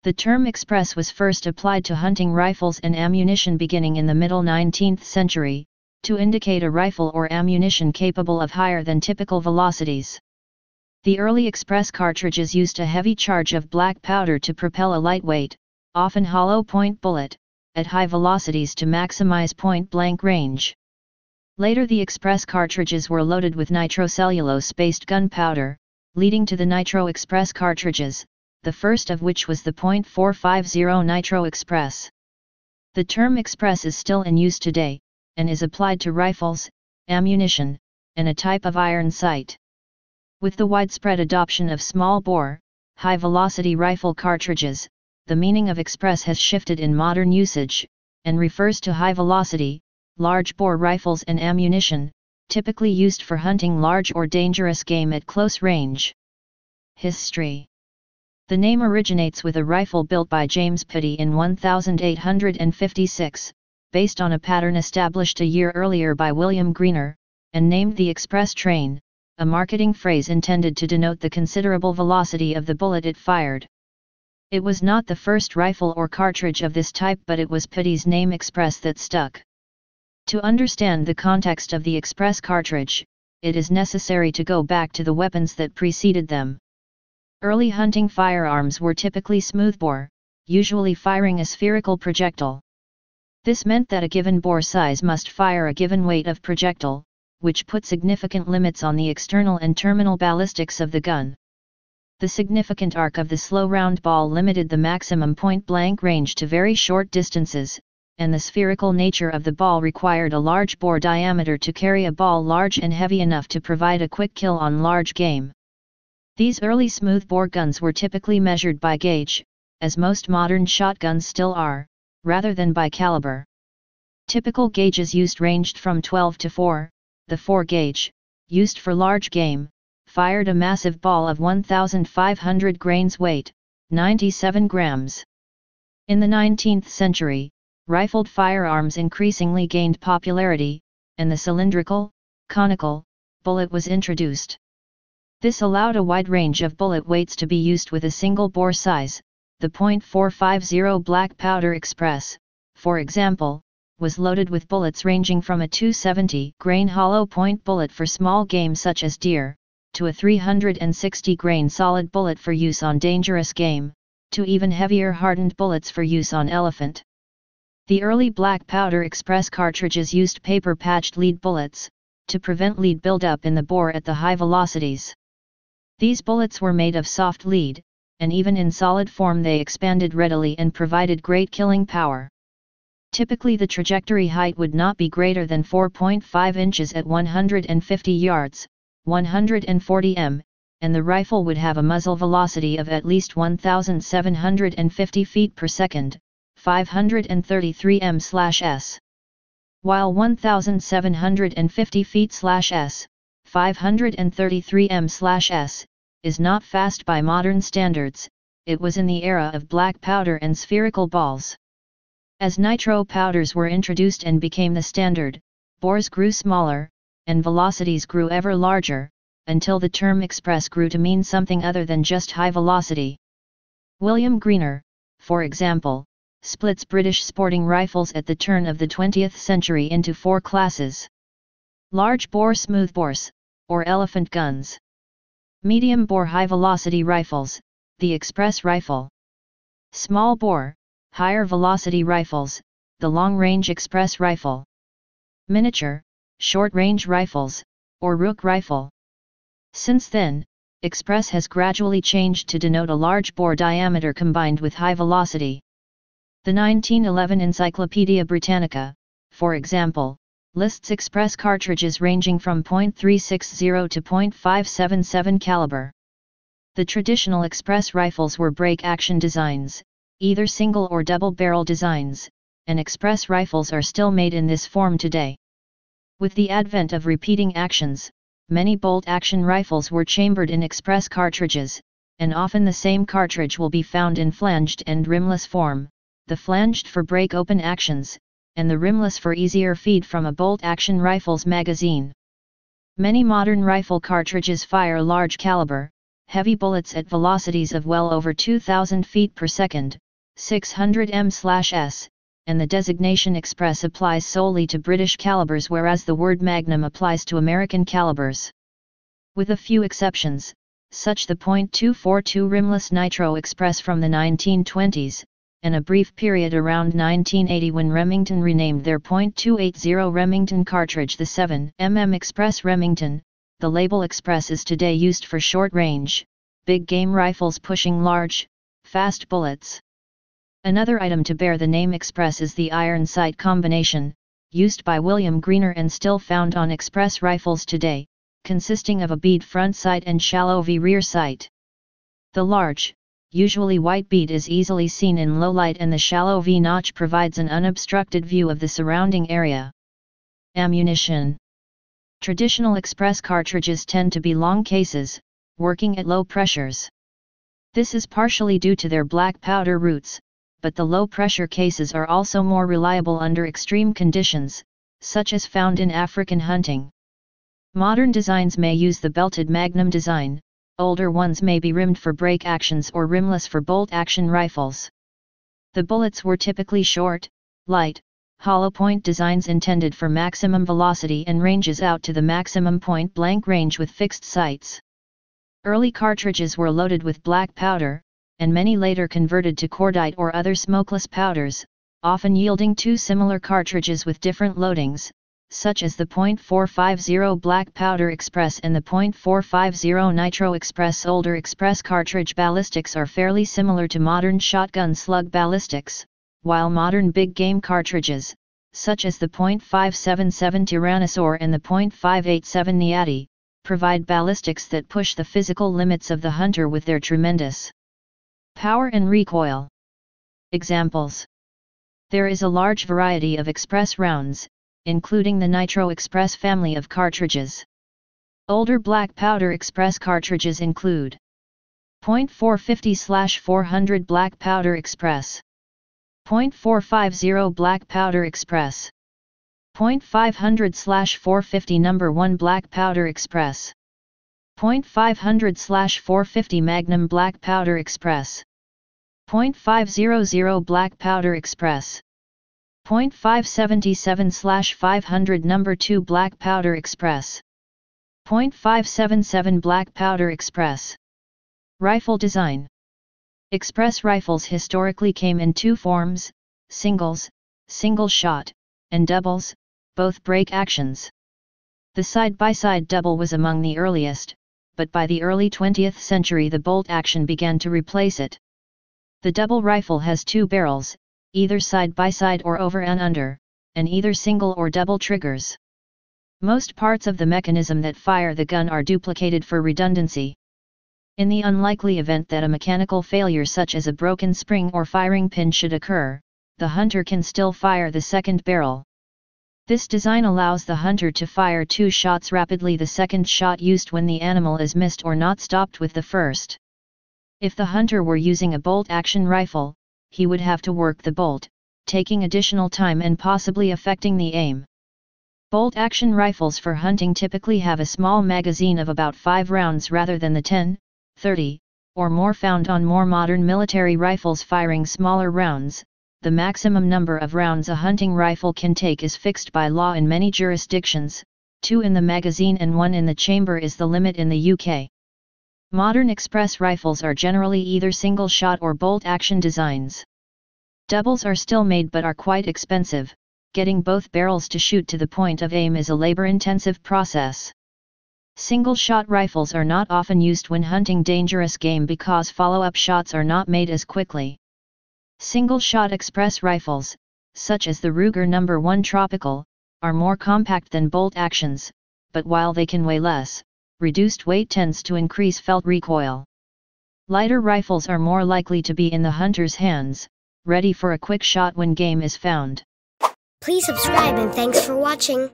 The term express was first applied to hunting rifles and ammunition beginning in the middle 19th century, to indicate a rifle or ammunition capable of higher than typical velocities. The early express cartridges used a heavy charge of black powder to propel a lightweight, often hollow point bullet, at high velocities to maximize point-blank range. Later the express cartridges were loaded with nitrocellulose-based gunpowder, leading to the Nitro Express cartridges, the first of which was the .450 Nitro Express. The term express is still in use today, and is applied to rifles, ammunition, and a type of iron sight. With the widespread adoption of small-bore, high-velocity rifle cartridges, the meaning of express has shifted in modern usage, and refers to high-velocity, large-bore rifles and ammunition, typically used for hunting large or dangerous game at close range. History. The name originates with a rifle built by James Pitty in 1856, based on a pattern established a year earlier by William Greener, and named the express train, a marketing phrase intended to denote the considerable velocity of the bullet it fired. It was not the first rifle or cartridge of this type, but it was Pitty's name express that stuck. To understand the context of the express cartridge, it is necessary to go back to the weapons that preceded them. Early hunting firearms were typically smoothbore, usually firing a spherical projectile. This meant that a given bore size must fire a given weight of projectile, which put significant limits on the external and terminal ballistics of the gun. The significant arc of the slow round ball limited the maximum point-blank range to very short distances, and the spherical nature of the ball required a large bore diameter to carry a ball large and heavy enough to provide a quick kill on large game. These early smoothbore guns were typically measured by gauge, as most modern shotguns still are, rather than by caliber. Typical gauges used ranged from 12 to 4, the 4 gauge, used for large game, fired a massive ball of 1,500 grains weight, 97 grams. In the 19th century, rifled firearms increasingly gained popularity, and the cylindrical, conical, bullet was introduced. This allowed a wide range of bullet weights to be used with a single bore size. The .450 Black Powder Express, for example, was loaded with bullets ranging from a 270-grain hollow point bullet for small game such as deer, to a 360-grain solid bullet for use on dangerous game, to even heavier hardened bullets for use on elephant. The early Black Powder Express cartridges used paper-patched lead bullets, to prevent lead buildup in the bore at the high velocities. These bullets were made of soft lead, and even in solid form they expanded readily and provided great killing power. Typically the trajectory height would not be greater than 4.5 inches at 150 yards, 140 m, and the rifle would have a muzzle velocity of at least 1,750 feet per second, 533 m/s. While 1,750 feet/s, 533 m/s, is not fast by modern standards, it was in the era of black powder and spherical balls. As nitro powders were introduced and became the standard, bores grew smaller, and velocities grew ever larger, until the term express grew to mean something other than just high velocity. William Greener, for example, splits British sporting rifles at the turn of the 20th century into 4 classes. Large bore smoothbores, or elephant guns. Medium bore high velocity rifles, the express rifle. Small bore, higher velocity rifles, the long range express rifle. Miniature, short range rifles, or rook rifle. Since then, express has gradually changed to denote a large bore diameter combined with high velocity. The 1911 Encyclopaedia Britannica, for example, lists express cartridges ranging from .360 to .577 caliber. The traditional express rifles were break-action designs, either single or double-barrel designs, and express rifles are still made in this form today. With the advent of repeating actions, many bolt-action rifles were chambered in express cartridges, and often the same cartridge will be found in flanged and rimless form, the flanged for break-open actions, and the rimless for easier feed from a bolt-action rifle's magazine. Many modern rifle cartridges fire large caliber, heavy bullets at velocities of well over 2,000 feet per second, 600 m/s, and the designation express applies solely to British calibers, whereas the word magnum applies to American calibers. With a few exceptions, such the .242 rimless nitro express from the 1920s, and a brief period around 1980 when Remington renamed their .280 Remington cartridge the 7mm Express Remington. The label Express is today used for short-range, big game rifles pushing large, fast bullets. Another item to bear the name Express is the iron sight combination, used by William Greener and still found on Express rifles today, consisting of a bead front sight and shallow V rear sight. The large, usually white bead is easily seen in low light, and the shallow V notch provides an unobstructed view of the surrounding area. Ammunition. Traditional Express cartridges tend to be long cases, working at low pressures. This is partially due to their black powder roots, but the low-pressure cases are also more reliable under extreme conditions, such as found in African hunting. Modern designs may use the belted Magnum design, older ones may be rimmed for break actions or rimless for bolt-action rifles. The bullets were typically short, light, hollow point designs intended for maximum velocity and ranges out to the maximum point-blank range with fixed sights. Early cartridges were loaded with black powder, and many later converted to cordite or other smokeless powders, often yielding two similar cartridges with different loadings, such as the .450 Black Powder Express and the .450 Nitro Express. Older Express cartridge ballistics are fairly similar to modern shotgun slug ballistics, while modern big game cartridges, such as the .577 Tyrannosaur and the .587 Niati, provide ballistics that push the physical limits of the hunter with their tremendous power and recoil. Examples. There is a large variety of Express rounds, including the Nitro Express family of cartridges. Older Black Powder Express cartridges include .450/400 Black Powder Express, .450 Black Powder Express, .500/450 No. 1 Black Powder Express, .500/450 Magnum Black Powder Express, .500 Black Powder Express, .577/500 No. 2 Black Powder Express, .577 Black Powder Express. Rifle design. Express rifles historically came in two forms: singles, single shot, and doubles, both break actions. The side-by-side double was among the earliest, but by the early 20th century the bolt action began to replace it. The double rifle has two barrels, either side by side or over and under, and either single or double triggers. Most parts of the mechanism that fire the gun are duplicated for redundancy. In the unlikely event that a mechanical failure such as a broken spring or firing pin should occur, the hunter can still fire the second barrel. This design allows the hunter to fire two shots rapidly, the second shot used when the animal is missed or not stopped with the first. If the hunter were using a bolt-action rifle, he would have to work the bolt, taking additional time and possibly affecting the aim. Bolt-action rifles for hunting typically have a small magazine of about 5 rounds rather than the 10, 30, or more found on more modern military rifles firing smaller rounds. The maximum number of rounds a hunting rifle can take is fixed by law in many jurisdictions. 2 in the magazine and 1 in the chamber is the limit in the UK. Modern express rifles are generally either single-shot or bolt-action designs. Doubles are still made but are quite expensive. Getting both barrels to shoot to the point of aim is a labor-intensive process. Single-shot rifles are not often used when hunting dangerous game because follow-up shots are not made as quickly. Single-shot express rifles, such as the Ruger No. 1 Tropical, are more compact than bolt actions, but while they can weigh less, reduced weight tends to increase felt recoil. Lighter rifles are more likely to be in the hunter's hands, ready for a quick shot when game is found. Please subscribe and thanks for watching.